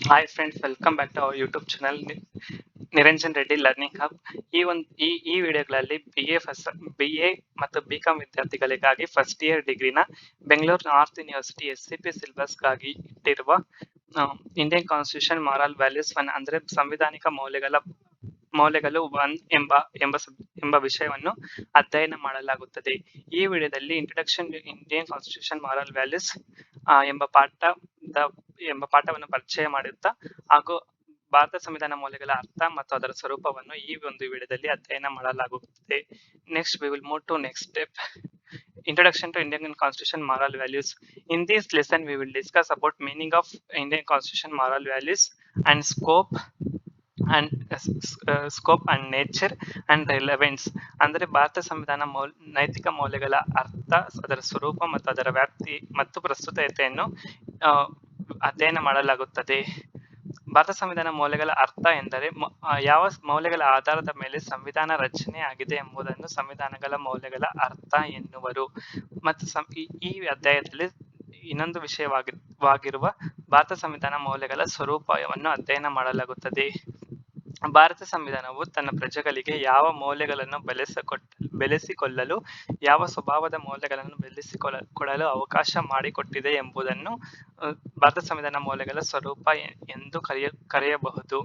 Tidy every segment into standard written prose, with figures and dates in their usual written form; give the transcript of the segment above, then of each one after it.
Hi friends, welcome back to our YouTube channel Niranjan Reddy learning hub. ಈ ವಿಡಿಯೋಗಳಲ್ಲಿ B A ಮತ್ತು BCom ವಿದ್ಯಾರ್ಥಿಗಳಿಗಾಗಿ first year ಡಿಗ್ರಿನ ಬೆಂಗಳೂರು ನಾರ್ತ್ ಯೂನಿವರ್ಸಿಟಿ SCP ಸಿಲೆಬಸ್ಗಾಗಿ ಇಟ್ಟಿರುವ Indian constitution moral values one ಅಂದ್ರೆ ಸಂವಿಧಾನಿಕ ಮೌಲ್ಯಗಳು ಒನ್ ಎಂಬ ವಿಷಯವನ್ನು ಅಧ್ಯಯನ ಮಾಡಲಾಗುತ್ತದೆ. ಈ ವಿಡಿಯೋದಲ್ಲಿ introduction to Indian constitution moral values ಎಂಬ ಪಾಠವನ್ನು ಪರಿಚಯ ಮಾಡುತ್ತಾ ಹಾಗೂ ಭಾರತ ಸಂವಿಧಾನ ಮೌಲ್ಯಗಳ ಅರ್ಥ ಮತ್ತು ಅದರ ಸ್ವರೂಪವನ್ನು ಈ ಒಂದು ವಿಡಿಯೋದಲ್ಲಿ ಅಧ್ಯಯನ ಮಾಡಲಾಗುತ್ತದೆ. Next we will move to next step. Introduction to Indian Constitution moral values. In this lesson we will discuss about meaning of Indian Constitution moral values and scope and nature and relevance. ಅಂದರೆ ಭಾರತ ಸಂವಿಧಾನ ನೈತಿಕ ಮೌಲ್ಯಗಳ ಅರ್ಥ, ಅದರ ಸ್ವರೂಪ ಮತ್ತು ಅದರ ವ್ಯಾಪ್ತಿ ಮತ್ತು ಪ್ರಸ್ತುತತೆಯನ್ನು ಅಧ್ಯಯನ ಮಾಡಲಾಗುತ್ತದೆ. ಭಾರತ ಸಂವಿಧಾನ ಮೌಲ್ಯಗಳ ಅರ್ಥ ಎಂದರೆ ಯಾವ ಮೌಲ್ಯಗಳ ಆಧಾರದ ಮೇಲೆ ಸಂವಿಧಾನ ರಚನೆ ಆಗಿದೆ ಎಂಬುದನ್ನು ಸಂವಿಧಾನಗಳ ಮೌಲ್ಯಗಳ ಅರ್ಥ ಎನ್ನುವರು. ಮತ್ತು ಈ ಅಧ್ಯಾಯದಲ್ಲಿ ಇನ್ನೊಂದು ವಿಷಯವಾಗಿರುವ ಭಾರತ ಸಂವಿಧಾನ ಮೌಲ್ಯಗಳ ಸ್ವರೂಪವನ್ನು ಅಧ್ಯಯನ ಮಾಡಲಾಗುತ್ತದೆ. ಭಾರತ ಸಂವಿಧಾನವು ತನ್ನ ಪ್ರಜೆಗಳಿಗೆ ಯಾವ ಮೌಲ್ಯಗಳನ್ನು ಬೆಳೆಸಿಕೊಳ್ಳಲು, ಯಾವ ಸ್ವಭಾವದ ಮೌಲ್ಯಗಳನ್ನು ಬೆಳೆಸಿಕೊಳ್ಳಲು ಅವಕಾಶ ಮಾಡಿಕೊಟ್ಟಿದೆ ಎಂಬುದನ್ನು ಭಾರತ ಸಂವಿಧಾನ ಮೌಲ್ಯಗಳ ಸ್ವರೂಪ ಎಂದು ಕರೆಯಬಹುದು.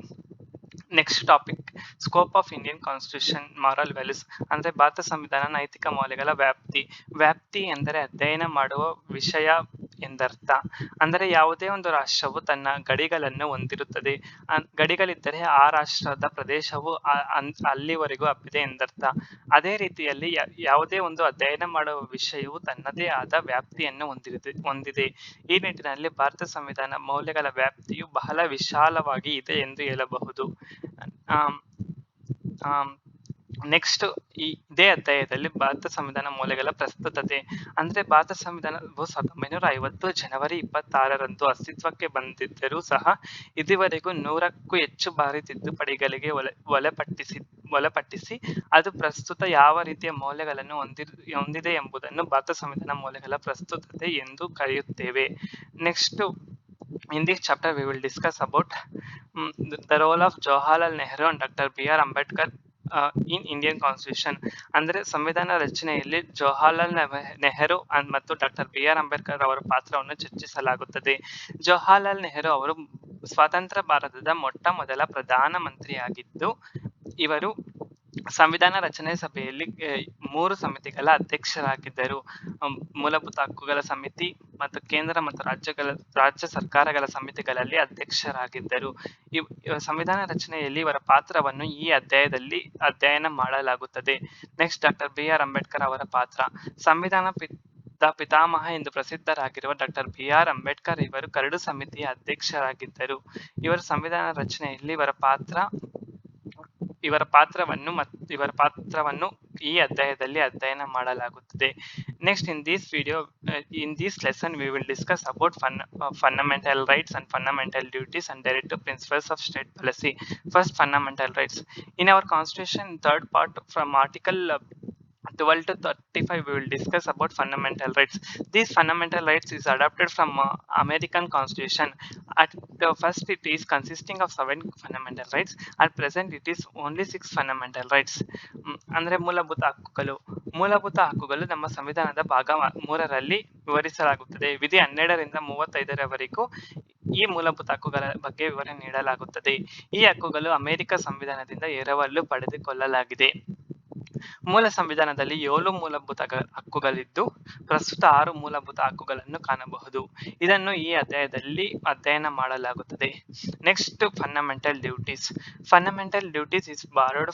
Next topic, scope of Indian constitution moral values ಅಂದ್ರೆ ಭಾರತ ಸಂವಿಧಾನ ನೈತಿಕ ಮೌಲ್ಯಗಳ ವ್ಯಾಪ್ತಿ ಎಂದರೆ ಅಧ್ಯಯನ ಮಾಡುವ ವಿಷಯ ಎಂದರ್ಥ. ಅಂದರೆ ಯಾವುದೇ ಒಂದು ರಾಷ್ಟ್ರವು ತನ್ನ ಗಡಿಗಳನ್ನು ಹೊಂದಿರುತ್ತದೆ. ಗಡಿಗಳಿದ್ದರೆ ಆ ರಾಷ್ಟ್ರದ ಪ್ರದೇಶವು ಅಲ್ಲಿವರೆಗೂ ಹಬ್ಬಿದೆ ಎಂದರ್ಥ. ಅದೇ ರೀತಿಯಲ್ಲಿ ಯಾವುದೇ ಒಂದು ಅಧ್ಯಯನ ಮಾಡುವ ವಿಷಯವು ತನ್ನದೇ ಆದ ವ್ಯಾಪ್ತಿಯನ್ನು ಹೊಂದಿದೆ. ಈ ನಿಟ್ಟಿನಲ್ಲಿ ಭಾರತ ಸಂವಿಧಾನ ಮೌಲ್ಯಗಳ ವ್ಯಾಪ್ತಿಯು ಬಹಳ ವಿಶಾಲವಾಗಿ ಇದೆ ಎಂದು ಹೇಳಬಹುದು. ನೆಕ್ಸ್ಟ್, ಇದೇ ಅಧ್ಯಾಯದಲ್ಲಿ ಭಾರತ ಸಂವಿಧಾನ ಮೌಲ್ಯಗಳ ಪ್ರಸ್ತುತತೆ ಅಂದ್ರೆ ಭಾರತ ಸಂವಿಧಾನವು 1950 ಜನವರಿ 26ರಂದು ಅಸ್ತಿತ್ವಕ್ಕೆ ಬಂದಿದ್ದರೂ ಸಹ ಇದುವರೆಗೂ 100ಕ್ಕೂ ಹೆಚ್ಚು ಬಾರಿ ತಿದ್ದುಪಡಿಗಳಿಗೆ ಒಳಪಟ್ಟಿಸಿ ಅದು ಪ್ರಸ್ತುತ ಯಾವ ರೀತಿಯ ಮೌಲ್ಯಗಳನ್ನು ಹೊಂದಿದೆ ಎಂಬುದನ್ನು ಭಾರತ ಸಂವಿಧಾನ ಮೌಲ್ಯಗಳ ಪ್ರಸ್ತುತತೆ ಎಂದು ಕರೆಯುತ್ತೇವೆ. Next, in this chapter we will discuss about the role of Jawaharlal Nehru and Dr. B.R. Ambedkar in Indian Constitution. ಅಂದರೆ ಸಂವಿಧಾನ ರಚನೆಯಲ್ಲಿ ಜವಾಹರ್ಲಾಲ್ ನೆಹರು ಮತ್ತು ಡಾಕ್ಟರ್ B.R. ಅಂಬೇಡ್ಕರ್ ಅವರ ಪಾತ್ರವನ್ನು ಚರ್ಚಿಸಲಾಗುತ್ತದೆ. ಜವಾಹರ್ಲಾಲ್ ನೆಹರು ಅವರು ಸ್ವತಂತ್ರ ಭಾರತದ ಮೊಟ್ಟ ಮೊದಲ ಪ್ರಧಾನ ಮಂತ್ರಿಯಾಗಿದ್ದು, ಇವರು ಸಂವಿಧಾನ ರಚನೆ ಸಭೆಯಲ್ಲಿ 3 ಸಮಿತಿಗಳ ಅಧ್ಯಕ್ಷರಾಗಿದ್ದರು. ಮೂಲಭೂತ ಹಕ್ಕುಗಳ ಸಮಿತಿ ಮತ್ತು ಕೇಂದ್ರ ಮತ್ತು ರಾಜ್ಯ ಸರ್ಕಾರಗಳ ಸಮಿತಿಗಳಲ್ಲಿ ಅಧ್ಯಕ್ಷರಾಗಿದ್ದರು. ಸಂವಿಧಾನ ರಚನೆಯಲ್ಲಿ ಇವರ ಪಾತ್ರವನ್ನು ಈ ಅಧ್ಯಾಯದಲ್ಲಿ ಅಧ್ಯಯನ ಮಾಡಲಾಗುತ್ತದೆ. Next, doctor B.R. ಅಂಬೇಡ್ಕರ್ ಅವರ ಪಾತ್ರ. ಸಂವಿಧಾನ ಪಿತಾಮಹ ಎಂದು ಪ್ರಸಿದ್ಧರಾಗಿರುವ ಡಾಕ್ಟರ್ B.R. ಅಂಬೇಡ್ಕರ್ ಇವರು ಕರಡು ಸಮಿತಿಯ ಅಧ್ಯಕ್ಷರಾಗಿದ್ದರು. ಇವರು ಸಂವಿಧಾನ ರಚನೆಯಲ್ಲಿ ಇವರ ಪಾತ್ರವನ್ನು ಈ ಅಧ್ಯಾಯದಲ್ಲಿ ಅಧ್ಯಯನ ಮಾಡಲಾಗುತ್ತದೆ. Next, in this lesson we will discuss about fundamental rights and fundamental duties and directive principles of state policy. First, fundamental rights. In our constitution, third part, from article 12 to 35 we will discuss about fundamental rights. These fundamental rights is adapted from American Constitution. At first it is consisting of 7 fundamental rights. At present it is only 6 fundamental rights. ಅಂದ್ರೆ ಮೂಲಭೂತ ಹಕ್ಕುಗಳು ನಮ್ಮ ಸಂವಿಧಾನದ ಭಾಗ 3ರಲ್ಲಿ ವಿವರಿಸಲಾಗುತ್ತದೆ. ವಿಧಿ 12ರಿಂದ 35ರವರೆಗೂ ಈ ಮೂಲಭೂತ ಹಕ್ಕುಗಳ ಬಗ್ಗೆ ವಿವರಣೆ ನೀಡಲಾಗುತ್ತದೆ. ಈ ಹಕ್ಕುಗಳು ಅಮೆರಿಕ ಸಂವಿಧಾನದಿಂದ ಎರವಲು ಪಡೆದುಕೊಳ್ಳಲಾಗಿದೆ. ಮೂಲ ಸಂವಿಧಾನದಲ್ಲಿ 7 ಮೂಲಭೂತ ಹಕ್ಕುಗಳಿದ್ದು ಪ್ರಸ್ತುತ 6 ಮೂಲಭೂತ ಹಕ್ಕುಗಳನ್ನು ಕಾಣಬಹುದು. ಇದನ್ನು ಈ ಅಧ್ಯಾಯದಲ್ಲಿ ಅಧ್ಯಯನ ಮಾಡಲಾಗುತ್ತದೆ. Next, fundamental duties. Fundamental duties is borrowed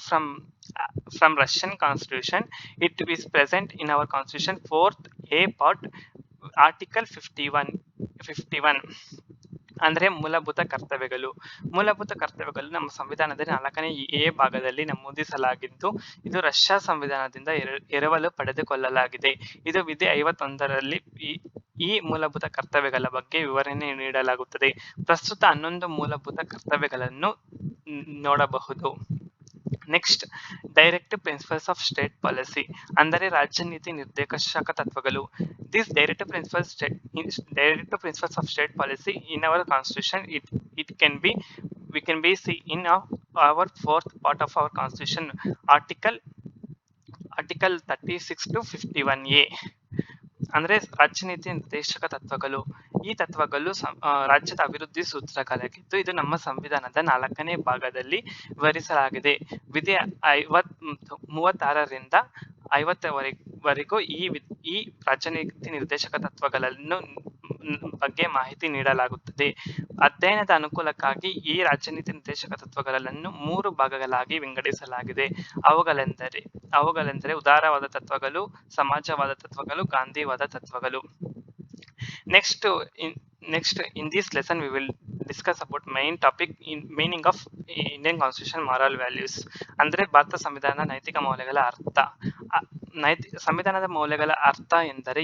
from Russian constitution. It is present in our constitution 4th A part, article 51. ಅಂದ್ರೆ ಮೂಲಭೂತ ಕರ್ತವ್ಯಗಳು ನಮ್ಮ ಸಂವಿಧಾನದ 4ನೇ ಎ ಭಾಗದಲ್ಲಿ ನಮೂದಿಸಲಾಗಿದ್ದು, ಇದು ರಷ್ಯಾ ಸಂವಿಧಾನದಿಂದ ಎರವಲು ಪಡೆದುಕೊಳ್ಳಲಾಗಿದೆ. ಇದು ವಿಧಿ 51ರಲ್ಲಿ ಈ ಮೂಲಭೂತ ಕರ್ತವ್ಯಗಳ ಬಗ್ಗೆ ವಿವರಣೆ ನೀಡಲಾಗುತ್ತದೆ. ಪ್ರಸ್ತುತ 11 ಮೂಲಭೂತ ಕರ್ತವ್ಯಗಳನ್ನು ನೋಡಬಹುದು. Next, directive principles of state policy ಅಂದರೆ ರಾಜ್ಯ ನೀತಿ ನಿರ್ದೇಶಕ ತತ್ವಗಳು. These directive principles of state policy in our constitution, it can be, we can be see in our fourth part of our constitution, article 36 to 51A. ಅಂದ್ರೆ ರಾಜ್ಯ ನೀತಿ ನಿರ್ದೇಶಕ ತತ್ವಗಳು. ಈ ತತ್ವಗಳು ರಾಜ್ಯದ ಅಭಿವೃದ್ಧಿ ಸೂತ್ರಗಳಾಗಿದ್ದು ಇದು ನಮ್ಮ ಸಂವಿಧಾನದ 4ನೇ ಭಾಗದಲ್ಲಿ ವಿವರಿಸಲಾಗಿದೆ. ವಿಧಿ 36ರಿಂದ 50ವರೆಗೂ ಈ ರಾಜ್ಯ ನೀತಿ ನಿರ್ದೇಶಕ ತತ್ವಗಳನ್ನು ಬಗ್ಗೆ ಮಾಹಿತಿ ನೀಡಲಾಗುತ್ತದೆ. ಅಧ್ಯಯನದ ಅನುಕೂಲಕ್ಕಾಗಿ ಈ ರಾಜ್ಯ ನೀತಿ ನಿರ್ದೇಶಕ ತತ್ವಗಳನ್ನು 3 ಭಾಗಗಳಾಗಿ ವಿಂಗಡಿಸಲಾಗಿದೆ. ಅವುಗಳೆಂದರೆ ಉದಾರವಾದ ತತ್ವಗಳು, ಸಮಾಜವಾದ ತತ್ವಗಳು, ಗಾಂಧಿವಾದ ತತ್ವಗಳು. Next, in this lesson we will discuss about main topic in meaning of Indian Constitution moral values. ಅಂದ್ರೆ ಭಾರತ ಸಂವಿಧಾನ ನೈತಿಕ ಮೌಲ್ಯಗಳ ಅರ್ಥ. ಸಂವಿಧಾನದ ಮೌಲ್ಯಗಳ ಅರ್ಥ ಎಂದರೆ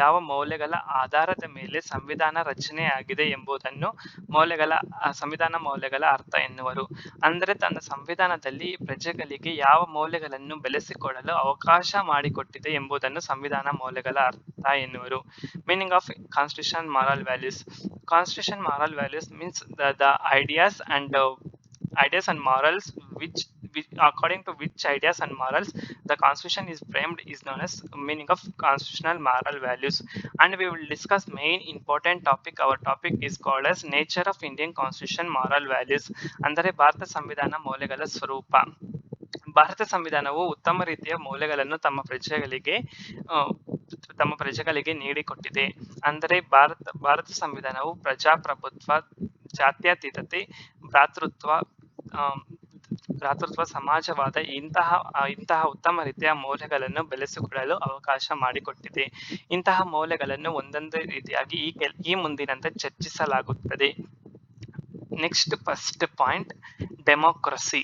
ಯಾವ ಮೌಲ್ಯಗಳ ಆಧಾರದ ಮೇಲೆ ಸಂವಿಧಾನ ರಚನೆಯಾಗಿದೆ ಎಂಬುದನ್ನು ಸಂವಿಧಾನ ಮೌಲ್ಯಗಳ ಅರ್ಥ ಎನ್ನುವರು. ಅಂದರೆ ತನ್ನ ಸಂವಿಧಾನದಲ್ಲಿ ಪ್ರಜೆಗಳಿಗೆ ಯಾವ ಮೌಲ್ಯಗಳನ್ನು ಬೆಳೆಸಿಕೊಳ್ಳಲು ಅವಕಾಶ ಮಾಡಿಕೊಟ್ಟಿದೆ ಎಂಬುದನ್ನು ಸಂವಿಧಾನ ಮೌಲ್ಯಗಳ ಅರ್ಥ ಎನ್ನುವರು. Meaning of Constitution moral values. Constitution moral values means the ideas and morals which according to which ideas and morals the constitution is framed is known as meaning of constitutional moral values. And we will discuss main important topic. Our topic is called as nature of Indian Constitution moral values. ಅಂದರೆ ಭಾರತ ಸಂವಿಧಾನ ಮೌಲ್ಯಗಳ ಸ್ವರೂಪ. ಭಾರತ ಸಂವಿಧಾನವು ಉತ್ತಮ ರೀತಿಯ ಮೌಲ್ಯಗಳನ್ನು ತಮ್ಮ ಪ್ರಜೆಗಳಿಗೆ ನೀಡಿಕೊಟ್ಟಿದೆ. ಅಂದರೆ ಭಾರತ ಸಂವಿಧಾನವು ಪ್ರಜಾಪ್ರಭುತ್ವ, ಜಾತ್ಯತೀತತೆ, ಭ್ರಾತೃತ್ವ, ಸಮಾಜವಾದ ಇಂತಹ ಉತ್ತಮ ರೀತಿಯ ಮೌಲ್ಯಗಳನ್ನು ಬೆಳೆಸಿಕೊಳ್ಳಲು ಅವಕಾಶ ಮಾಡಿಕೊಟ್ಟಿದೆ. ಇಂತಹ ಮೌಲ್ಯಗಳನ್ನು ಒಂದೊಂದು ರೀತಿಯಾಗಿ ಈ ಮುಂದಿನಂತೆ ಚರ್ಚಿಸಲಾಗುತ್ತದೆ. ನೆಕ್ಸ್ಟ್, ಫಸ್ಟ್ ಪಾಯಿಂಟ್, ಡೆಮೋಕ್ರಸಿ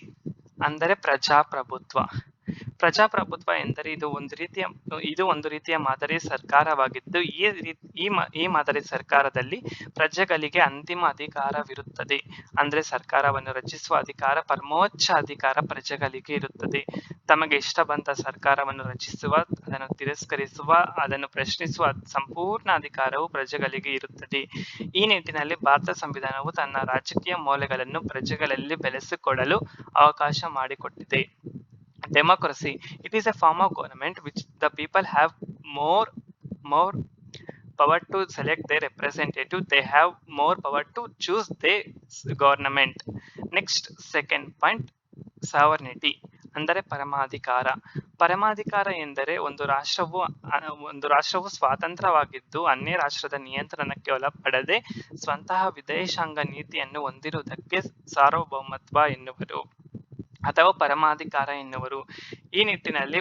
ಅಂದರೆ ಪ್ರಜಾಪ್ರಭುತ್ವ. ಪ್ರಜಾಪ್ರಭುತ್ವ ಎಂದರೆ ಇದು ಒಂದು ರೀತಿಯ ಮಾದರಿ ಸರ್ಕಾರವಾಗಿದ್ದು ಈ ಮಾದರಿ ಸರ್ಕಾರದಲ್ಲಿ ಪ್ರಜೆಗಳಿಗೆ ಅಂತಿಮ ಅಧಿಕಾರವಿರುತ್ತದೆ. ಅಂದ್ರೆ ಸರ್ಕಾರವನ್ನು ರಚಿಸುವ ಅಧಿಕಾರ, ಪರಮೋಚ್ಚ ಅಧಿಕಾರ ಪ್ರಜೆಗಳಿಗೆ ಇರುತ್ತದೆ. ತಮಗೆ ಇಷ್ಟ ಬಂದ ಸರ್ಕಾರವನ್ನು ರಚಿಸುವ, ಅದನ್ನು ತಿರಸ್ಕರಿಸುವ, ಅದನ್ನು ಪ್ರಶ್ನಿಸುವ ಸಂಪೂರ್ಣ ಅಧಿಕಾರವು ಪ್ರಜೆಗಳಿಗೆ ಇರುತ್ತದೆ. ಈ ನಿಟ್ಟಿನಲ್ಲಿ ಭಾರತ ಸಂವಿಧಾನವು ತನ್ನ ರಾಜಕೀಯ ಮೌಲ್ಯಗಳನ್ನು ಪ್ರಜೆಗಳಲ್ಲಿ ಬೆಳೆಸಿಕೊಳ್ಳಲು ಅವಕಾಶ ಮಾಡಿಕೊಟ್ಟಿದೆ. Democracy, it is a form of government which the people have more power to select their representative. They have more power to choose their government. Next, second point, sovereignty ಅಂದರೆ ಪರಮಾಧಿಕಾರ ಎಂದರೆ ಒಂದು ರಾಷ್ಟ್ರವು ಸ್ವತಂತ್ರವಾಗಿದ್ದು ಅನ್ಯ ರಾಷ್ಟ್ರದ ನಿಯಂತ್ರಣಕ್ಕೆ ಒಳಪಡದೆ ಸ್ವಂತಹ ವಿದೇಶಾಂಗ ನೀತಿಯನ್ನು ಹೊಂದಿರುವುದಕ್ಕೆ ಸಾರ್ವಭೌಮತ್ವ ಎನ್ನುವರು ಅಥವಾ ಪರಮಾಧಿಕಾರ ಎನ್ನುವರು. ಈ ನಿಟ್ಟಿನಲ್ಲಿ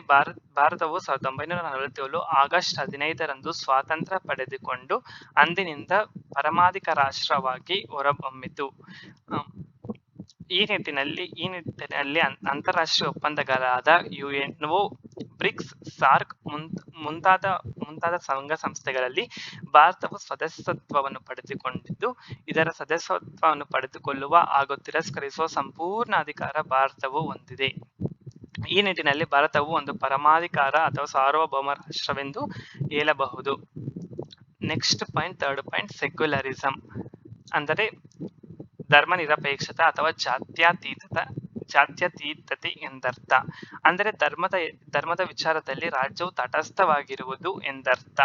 ಭಾರತವು 1947 ಆಗಸ್ಟ್ 15ರಂದು ಸ್ವಾತಂತ್ರ್ಯ ಪಡೆದುಕೊಂಡು ಅಂದಿನಿಂದ ಪರಮಾಧಿಕ ರಾಷ್ಟ್ರವಾಗಿ ಹೊರಹೊಮ್ಮಿತು. ಈ ನಿಟ್ಟಿನಲ್ಲಿ ಅಂತಾರಾಷ್ಟ್ರೀಯ ಒಪ್ಪಂದಗಳಾದ UNO, ಬ್ರಿಕ್ಸ್, ಸಾರ್ಕ್ ಮುಂತಾದ ಸಂಘ ಸಂಸ್ಥೆಗಳಲ್ಲಿ ಭಾರತವು ಸದಸ್ಯತ್ವವನ್ನು ಪಡೆದುಕೊಂಡಿದ್ದು ಇದರ ಸದಸ್ಯತ್ವವನ್ನು ಪಡೆದುಕೊಳ್ಳುವ ಹಾಗೂ ತಿರಸ್ಕರಿಸುವ ಸಂಪೂರ್ಣ ಅಧಿಕಾರ ಭಾರತವು ಹೊಂದಿದೆ. ಈ ನಿಟ್ಟಿನಲ್ಲಿ ಭಾರತವು ಒಂದು ಪರಮಾಧಿಕಾರ ಅಥವಾ ಸಾರ್ವಭೌಮ ರಾಷ್ಟ್ರವೆಂದು ಹೇಳಬಹುದು. Next point, third point, secularism ಅಂದರೆ ಧರ್ಮ ನಿರಪೇಕ್ಷತೆ ಅಥವಾ ಜಾತ್ಯತೀತತೆ ಎಂದರ್ಥ. ಅಂದರೆ ಧರ್ಮದ ವಿಚಾರದಲ್ಲಿ ರಾಜ್ಯವು ತಟಸ್ಥವಾಗಿರುವುದು ಎಂದರ್ಥ.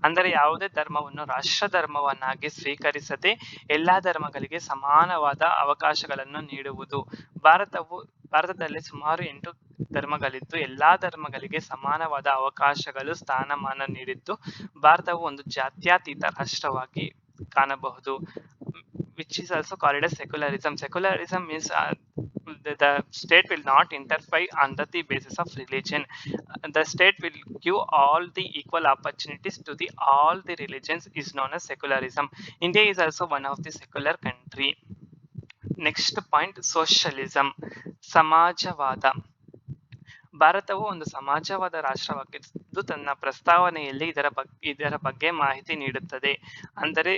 ಅಂದರೆ ಯಾವುದೇ ಧರ್ಮವನ್ನು ರಾಷ್ಟ್ರ ಧರ್ಮವನ್ನಾಗಿ ಸ್ವೀಕರಿಸದೆ ಎಲ್ಲಾ ಧರ್ಮಗಳಿಗೆ ಸಮಾನವಾದ ಅವಕಾಶಗಳನ್ನು ನೀಡುವುದು. ಭಾರತದಲ್ಲಿ ಸುಮಾರು 8 ಧರ್ಮಗಳಿದ್ದು ಎಲ್ಲಾ ಧರ್ಮಗಳಿಗೆ ಸಮಾನವಾದ ಅವಕಾಶಗಳು, ಸ್ಥಾನಮಾನ ನೀಡಿದ್ದು ಭಾರತವು ಒಂದು ಜಾತ್ಯತೀತ ರಾಷ್ಟ್ರವಾಗಿ ಕಾಣಬಹುದು. Which is also called as secularism. Secularism means the state will not interfere under the basis of religion. The state will give all the equal opportunities to all the religions is known as secularism. India is also one of the secular country. Next point, socialism, ಸಮಾಜವಾದ. ಭಾರತವು ಒಂದು ಸಮಾಜವಾದ ರಾಷ್ಟ್ರವಾಗಿದ್ದು ತನ್ನ ಪ್ರಸ್ತಾವನೆಯಲ್ಲಿ ಇದರ ಬಗ್ಗೆ ಮಾಹಿತಿ ನೀಡುತ್ತದೆ. ಅಂದರೆ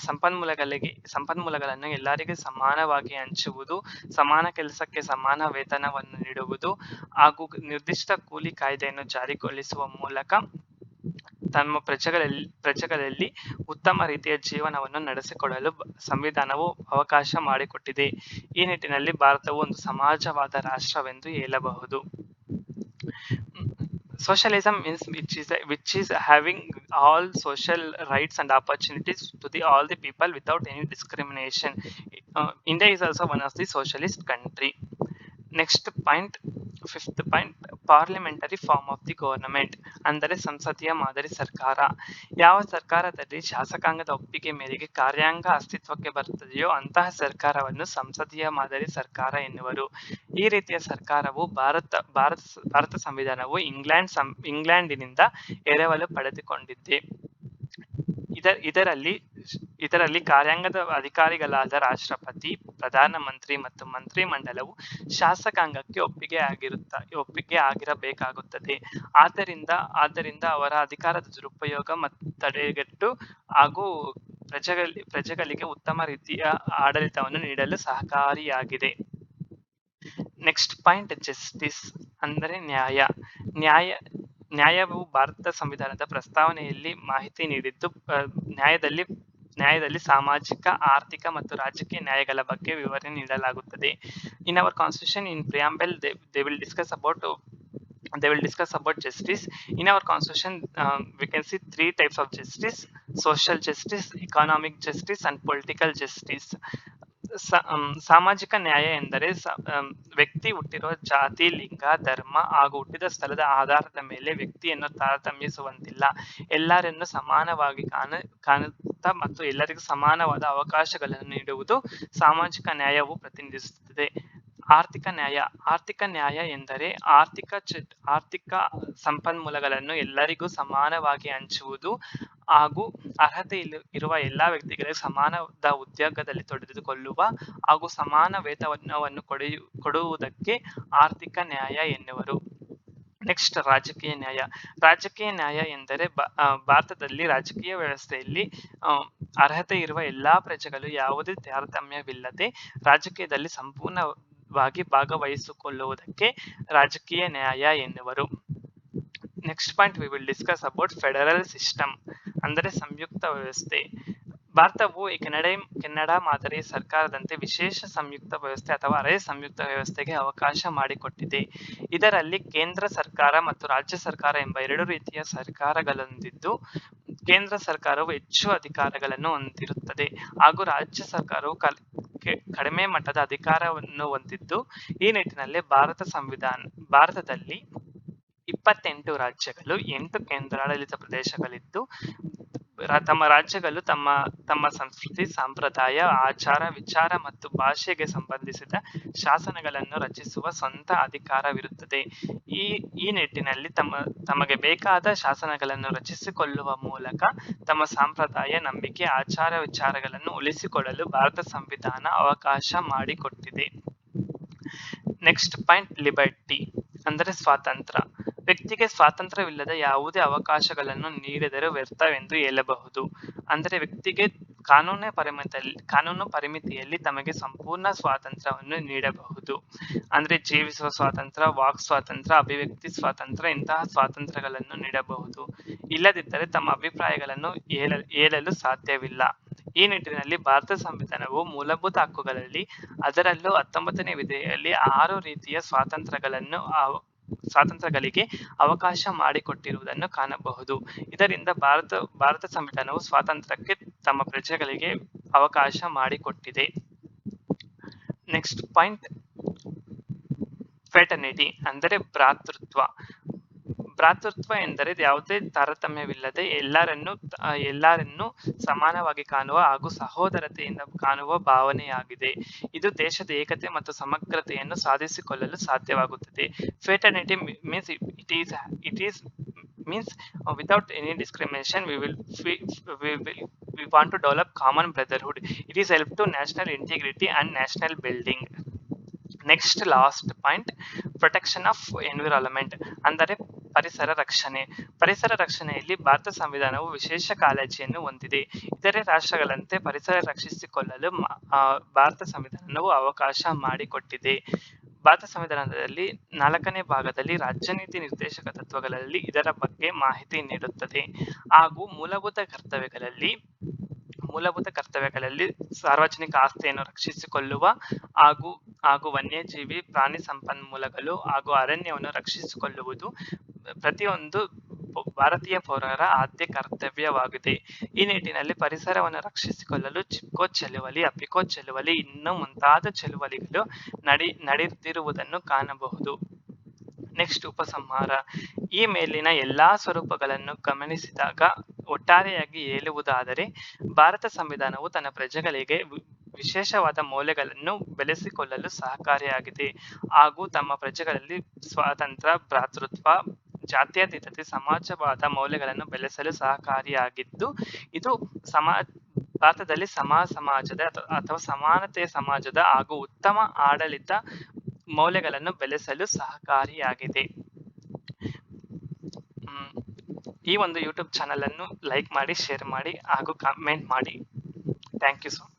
ಸಂಪನ್ಮೂಲಗಳನ್ನು ಎಲ್ಲರಿಗೂ ಸಮಾನವಾಗಿ ಹಂಚುವುದು, ಸಮಾನ ಕೆಲಸಕ್ಕೆ ಸಮಾನ ವೇತನವನ್ನು ನೀಡುವುದು ಹಾಗೂ ನಿರ್ದಿಷ್ಟ ಕೂಲಿ ಕಾಯ್ದೆಯನ್ನು ಜಾರಿಗೊಳಿಸುವ ಮೂಲಕ ತಮ್ಮ ಪ್ರಜೆಗಳಲ್ಲಿ ಉತ್ತಮ ರೀತಿಯ ಜೀವನವನ್ನು ನಡೆಸಿಕೊಳ್ಳಲು ಸಂವಿಧಾನವು ಅವಕಾಶ ಮಾಡಿಕೊಟ್ಟಿದೆ. ಈ ನಿಟ್ಟಿನಲ್ಲಿ ಭಾರತವು ಒಂದು ಸಮಾಜವಾದ ರಾಷ್ಟ್ರವೆಂದು ಹೇಳಬಹುದು. Socialism means which is having all social rights and opportunities to all the people without any discrimination. India is also one of the socialist country. Next point, fifth point, parliamentary form of the government ಅಂದರೆ ಸಂಸದೀಯ ಮಾದರಿ ಸರ್ಕಾರ. ಯಾವ ಸರ್ಕಾರದಲ್ಲಿ ಶಾಸಕಾಂಗದ ಒಪ್ಪಿಗೆ ಮೇರೆಗೆ ಕಾರ್ಯಾಂಗ ಅಸ್ತಿತ್ವಕ್ಕೆ ಬರುತ್ತದೆಯೋ ಅಂತಹ ಸರ್ಕಾರವನ್ನು ಸಂಸದೀಯ ಮಾದರಿ ಸರ್ಕಾರ ಎನ್ನುವರು. ಈ ರೀತಿಯ ಸರ್ಕಾರವು ಭಾರತ ಸಂವಿಧಾನವು ಇಂಗ್ಲೆಂಡಿನಿಂದ ಎರವಲು ಪಡೆದುಕೊಂಡಿದೆ. ಇದರಲ್ಲಿ ಕಾರ್ಯಾಂಗದ ಅಧಿಕಾರಿಗಳಾದ ರಾಷ್ಟ್ರಪತಿ, ಪ್ರಧಾನಮಂತ್ರಿ ಮತ್ತು ಮಂತ್ರಿಮಂಡಲವು ಶಾಸಕಾಂಗಕ್ಕೆ ಒಪ್ಪಿಗೆ ಆಗಿರಬೇಕಾಗುತ್ತದೆ. ಆದ್ದರಿಂದ ಅವರ ಅಧಿಕಾರದ ದುರುಪಯೋಗ ತಡೆಗಟ್ಟು ಹಾಗೂ ಪ್ರಜೆಗಳಿಗೆ ಉತ್ತಮ ರೀತಿಯ ಆಡಳಿತವನ್ನು ನೀಡಲು ಸಹಕಾರಿಯಾಗಿದೆ. ನೆಕ್ಸ್ಟ್ ಪಾಯಿಂಟ್, ಜಸ್ಟಿಸ್ ಅಂದರೆ ನ್ಯಾಯವು ಭಾರತ ಸಂವಿಧಾನದ ಪ್ರಸ್ತಾವನೆಯಲ್ಲಿ ಮಾಹಿತಿ ನೀಡಿದ್ದು, ನ್ಯಾಯದಲ್ಲಿ ಸಾಮಾಜಿಕ, ಆರ್ಥಿಕ ಮತ್ತು ರಾಜಕೀಯ ನ್ಯಾಯಗಳ ಬಗ್ಗೆ ವಿವರಣೆ ನೀಡಲಾಗುತ್ತದೆ. In our constitution, in preamble, they will discuss about justice. In our constitution, we can see 3 types of justice: social justice, economic justice and political justice. ಸಾಮಾಜಿಕ ನ್ಯಾಯ ಎಂದರೆ ವ್ಯಕ್ತಿ ಹುಟ್ಟಿರುವ ಜಾತಿ, ಲಿಂಗ, ಧರ್ಮ ಹಾಗೂ ಹುಟ್ಟಿದ ಸ್ಥಳದ ಆಧಾರದ ಮೇಲೆ ವ್ಯಕ್ತಿಯನ್ನು ತಾರತಮ್ಯಿಸುವಂತಿಲ್ಲ, ಎಲ್ಲರನ್ನು ಸಮಾನವಾಗಿ ಕಾಣುತ್ತಾ ಮತ್ತು ಎಲ್ಲರಿಗೂ ಸಮಾನವಾದ ಅವಕಾಶಗಳನ್ನು ನೀಡುವುದು ಸಾಮಾಜಿಕ ನ್ಯಾಯವು ಪ್ರತಿನಿಧಿಸುತ್ತದೆ. ಆರ್ಥಿಕ ನ್ಯಾಯ ಎಂದರೆ ಆರ್ಥಿಕ ಸಂಪನ್ಮೂಲಗಳನ್ನು ಎಲ್ಲರಿಗೂ ಸಮಾನವಾಗಿ ಹಂಚುವುದು ಹಾಗೂ ಅರ್ಹತೆ ಇರುವ ಎಲ್ಲಾ ವ್ಯಕ್ತಿಗಳಿಗೆ ಸಮಾನವಾದ ಉದ್ಯೋಗದಲ್ಲಿ ತೊಡಗಿಸಿಕೊಳ್ಳುವ ಹಾಗೂ ಸಮಾನ ವೇತನವನ್ನು ಕೊಡುವುದಕ್ಕೆ ಆರ್ಥಿಕ ನ್ಯಾಯ ಎನ್ನುವರು. ನೆಕ್ಸ್ಟ್, ರಾಜಕೀಯ ನ್ಯಾಯ ಎಂದರೆ ಭಾರತದಲ್ಲಿ ರಾಜಕೀಯ ವ್ಯವಸ್ಥೆಯಲ್ಲಿ ಅರ್ಹತೆ ಇರುವ ಎಲ್ಲಾ ಪ್ರಜೆಗಳು ಯಾವುದೇ ತಾರತಮ್ಯವಿಲ್ಲದೆ ರಾಜಕೀಯದಲ್ಲಿ ಸಂಪೂರ್ಣವಾಗಿ ಭಾಗವಹಿಸಿಕೊಳ್ಳುವುದಕ್ಕೆ ರಾಜಕೀಯ ನ್ಯಾಯ ಎನ್ನುವರು. Next point, we will discuss about federal system ಅಂದರೆ ಸಂಯುಕ್ತ ವ್ಯವಸ್ಥೆ. ಭಾರತವು ಕೆನಡಾ ಮಾದರಿ ಸರ್ಕಾರದಂತೆ ವಿಶೇಷ ಸಂಯುಕ್ತ ವ್ಯವಸ್ಥೆ ಅಥವಾ ಅರೆ ಸಂಯುಕ್ತ ವ್ಯವಸ್ಥೆಗೆ ಅವಕಾಶ ಮಾಡಿಕೊಟ್ಟಿದೆ. ಇದರಲ್ಲಿ ಕೇಂದ್ರ ಸರ್ಕಾರ ಮತ್ತು ರಾಜ್ಯ ಸರ್ಕಾರ ಎಂಬ 2 ರೀತಿಯ ಸರ್ಕಾರಗಳೊಂದಿದ್ದು, ಕೇಂದ್ರ ಸರ್ಕಾರವು ಹೆಚ್ಚು ಅಧಿಕಾರಗಳನ್ನು ಹೊಂದಿರುತ್ತದೆ ಹಾಗೂ ರಾಜ್ಯ ಸರ್ಕಾರವು ಕಡಿಮೆ ಮಟ್ಟದ ಅಧಿಕಾರವನ್ನು ಹೊಂದಿದ್ದು, ಈ ನಿಟ್ಟಿನಲ್ಲಿ ಭಾರತದಲ್ಲಿ 28 ರಾಜ್ಯಗಳು, 8 ಕೇಂದ್ರಾಡಳಿತ ಪ್ರದೇಶಗಳಿದ್ದು, ತಮ್ಮ ರಾಜ್ಯಗಳು ತಮ್ಮ ಸಂಸ್ಕೃತಿ, ಸಂಪ್ರದಾಯ, ಆಚಾರ, ವಿಚಾರ ಮತ್ತು ಭಾಷೆಗೆ ಸಂಬಂಧಿಸಿದ ಶಾಸನಗಳನ್ನು ರಚಿಸುವ ಸ್ವಂತ ಅಧಿಕಾರವಿರುತ್ತದೆ. ಈ ನಿಟ್ಟಿನಲ್ಲಿ ತಮಗೆ ಬೇಕಾದ ಶಾಸನಗಳನ್ನು ರಚಿಸಿಕೊಳ್ಳುವ ಮೂಲಕ ತಮ್ಮ ಸಂಪ್ರದಾಯ, ನಂಬಿಕೆ, ಆಚಾರ, ವಿಚಾರಗಳನ್ನು ಉಳಿಸಿಕೊಳ್ಳಲು ಭಾರತ ಸಂವಿಧಾನ ಅವಕಾಶ ಮಾಡಿಕೊಟ್ಟಿದೆ. ನೆಕ್ಸ್ಟ್ ಪಾಯಿಂಟ್, ಲಿಬರ್ಟಿ ಅಂದರೆ ಸ್ವಾತಂತ್ರ್ಯ. ವ್ಯಕ್ತಿಗೆ ಸ್ವಾತಂತ್ರ್ಯವಿಲ್ಲದ ಯಾವುದೇ ಅವಕಾಶಗಳನ್ನು ನೀಡಿದರೆ ವ್ಯರ್ಥವೆಂದು ಹೇಳಬಹುದು. ಅಂದರೆ ವ್ಯಕ್ತಿಗೆ ಕಾನೂನು ಪರಿಮಿತಿಯಲ್ಲಿ ತಮಗೆ ಸಂಪೂರ್ಣ ಸ್ವಾತಂತ್ರ್ಯವನ್ನು ನೀಡಬಹುದು. ಅಂದ್ರೆ ಜೀವಿಸುವ ಸ್ವಾತಂತ್ರ್ಯ, ವಾಕ್ ಸ್ವಾತಂತ್ರ್ಯ, ಅಭಿವ್ಯಕ್ತಿ ಸ್ವಾತಂತ್ರ್ಯ ಇಂತಹ ಸ್ವಾತಂತ್ರ್ಯಗಳನ್ನು ನೀಡಬಹುದು. ಇಲ್ಲದಿದ್ದರೆ ತಮ್ಮ ಅಭಿಪ್ರಾಯಗಳನ್ನು ಹೇಳಲು ಸಾಧ್ಯವಿಲ್ಲ. ಈ ನಿಟ್ಟಿನಲ್ಲಿ ಭಾರತ ಸಂವಿಧಾನವು ಮೂಲಭೂತ ಹಕ್ಕುಗಳಲ್ಲಿ ಅದರಲ್ಲೂ 19ನೇ ವಿಧಿಯಲ್ಲಿ 6 ರೀತಿಯ ಸ್ವಾತಂತ್ರ್ಯಗಳಿಗೆ ಅವಕಾಶ ಮಾಡಿಕೊಟ್ಟಿರುವುದನ್ನು ಕಾಣಬಹುದು. ಇದರಿಂದ ಭಾರತ ಸಂವಿಧಾನವು ಸ್ವಾತಂತ್ರ್ಯಕ್ಕೆ ತಮ್ಮ ಪ್ರಜೆಗಳಿಗೆ ಅವಕಾಶ ಮಾಡಿಕೊಟ್ಟಿದೆ. ನೆಕ್ಸ್ಟ್ ಪಾಯಿಂಟ್, ಫ್ರೆಟರ್ನಿಟಿ ಅಂದರೆ ಭ್ರಾತೃತ್ವ ಎಂದರೆ ಯಾವುದೇ ತಾರತಮ್ಯವಿಲ್ಲದೆ ಎಲ್ಲರನ್ನೂ ಸಮಾನವಾಗಿ ಕಾಣುವ ಹಾಗೂ ಸಹೋದರತೆಯಿಂದ ಕಾಣುವ ಭಾವನೆಯಾಗಿದೆ. ಇದು ದೇಶದ ಏಕತೆ ಮತ್ತು ಸಮಗ್ರತೆಯನ್ನು ಸಾಧಿಸಿಕೊಳ್ಳಲು ಸಾಧ್ಯವಾಗುತ್ತದೆ. Fraternity means it is means without any discrimination we want to develop common brotherhood. It is help to national integrity and national building. Next last point, protection of environment ಅಂದರೆ ಪರಿಸರ ರಕ್ಷಣೆ. ಪರಿಸರ ರಕ್ಷಣೆಯಲ್ಲಿ ಭಾರತ ಸಂವಿಧಾನವು ವಿಶೇಷ ಕಾಳಜಿಯನ್ನು ಹೊಂದಿದೆ. ಇತರೆ ರಾಷ್ಟ್ರಗಳಂತೆ ಪರಿಸರ ರಕ್ಷಿಸಿಕೊಳ್ಳಲು ಭಾರತ ಸಂವಿಧಾನವು ಅವಕಾಶ ಮಾಡಿಕೊಟ್ಟಿದೆ. ಭಾರತ ಸಂವಿಧಾನದಲ್ಲಿ 4ನೇ ಭಾಗದಲ್ಲಿ ರಾಜ್ಯ ನೀತಿ ನಿರ್ದೇಶಕ ತತ್ವಗಳಲ್ಲಿ ಇದರ ಬಗ್ಗೆ ಮಾಹಿತಿ ನೀಡುತ್ತದೆ. ಹಾಗೂ ಮೂಲಭೂತ ಕರ್ತವ್ಯಗಳಲ್ಲಿ ಸಾರ್ವಜನಿಕ ಆಸ್ತಿಯನ್ನು ರಕ್ಷಿಸಿಕೊಳ್ಳುವ ಹಾಗೂ ವನ್ಯಜೀವಿ, ಪ್ರಾಣಿ ಸಂಪನ್ಮೂಲಗಳು ಹಾಗೂ ಅರಣ್ಯವನ್ನು ರಕ್ಷಿಸಿಕೊಳ್ಳುವುದು ಪ್ರತಿಯೊಂದು ಭಾರತೀಯ ಪೌರರ ಆದ್ಯ ಕರ್ತವ್ಯವಾಗಿದೆ. ಈ ನಿಟ್ಟಿನಲ್ಲಿ ಪರಿಸರವನ್ನು ರಕ್ಷಿಸಿಕೊಳ್ಳಲು ಚಿಪ್ಕೋ ಚಳುವಳಿ, ಅಪಿಕೋ ಚಳುವಳಿ ಇನ್ನೂ ಮುಂತಾದ ಚಳುವಳಿಗಳು ನಡೆದಿರುವುದನ್ನು ಕಾಣಬಹುದು. ನೆಕ್ಸ್ಟ್ ಉಪಸಂಹಾರ. ಈ ಮೇಲಿನ ಎಲ್ಲಾ ಸ್ವರೂಪಗಳನ್ನು ಗಮನಿಸಿದಾಗ ಒಟ್ಟಾರೆಯಾಗಿ ಹೇಳುವುದಾದರೆ ಭಾರತ ಸಂವಿಧಾನವು ತನ್ನ ಪ್ರಜೆಗಳಿಗೆ ವಿಶೇಷವಾದ ಮೌಲ್ಯಗಳನ್ನು ಬೆಳೆಸಿಕೊಳ್ಳಲು ಸಹಕಾರಿಯಾಗಿದೆ ಹಾಗೂ ತಮ್ಮ ಪ್ರಜೆಗಳಲ್ಲಿ ಸ್ವಾತಂತ್ರ್ಯ, ಭ್ರಾತೃತ್ವ, ಜಾತ್ಯತೀತತೆ, ಸಮಾಜವಾದ ಮೌಲ್ಯಗಳನ್ನು ಬೆಳೆಸಲು ಸಹಕಾರಿಯಾಗಿದ್ದು, ಇದು ಭಾರತದಲ್ಲಿ ಸಮಾಜದ ಅಥವಾ ಸಮಾನತೆಯ ಸಮಾಜದ ಹಾಗೂ ಉತ್ತಮ ಆಡಳಿತ ಮೌಲ್ಯಗಳನ್ನು ಬೆಳೆಸಲು ಸಹಕಾರಿಯಾಗಿದೆ. ಈ ಒಂದು ಯೂಟ್ಯೂಬ್ ಚಾನಲ್ ಅನ್ನು ಲೈಕ್ ಮಾಡಿ, ಶೇರ್ ಮಾಡಿ ಹಾಗೂ ಕಾಮೆಂಟ್ ಮಾಡಿ. Thank you so much.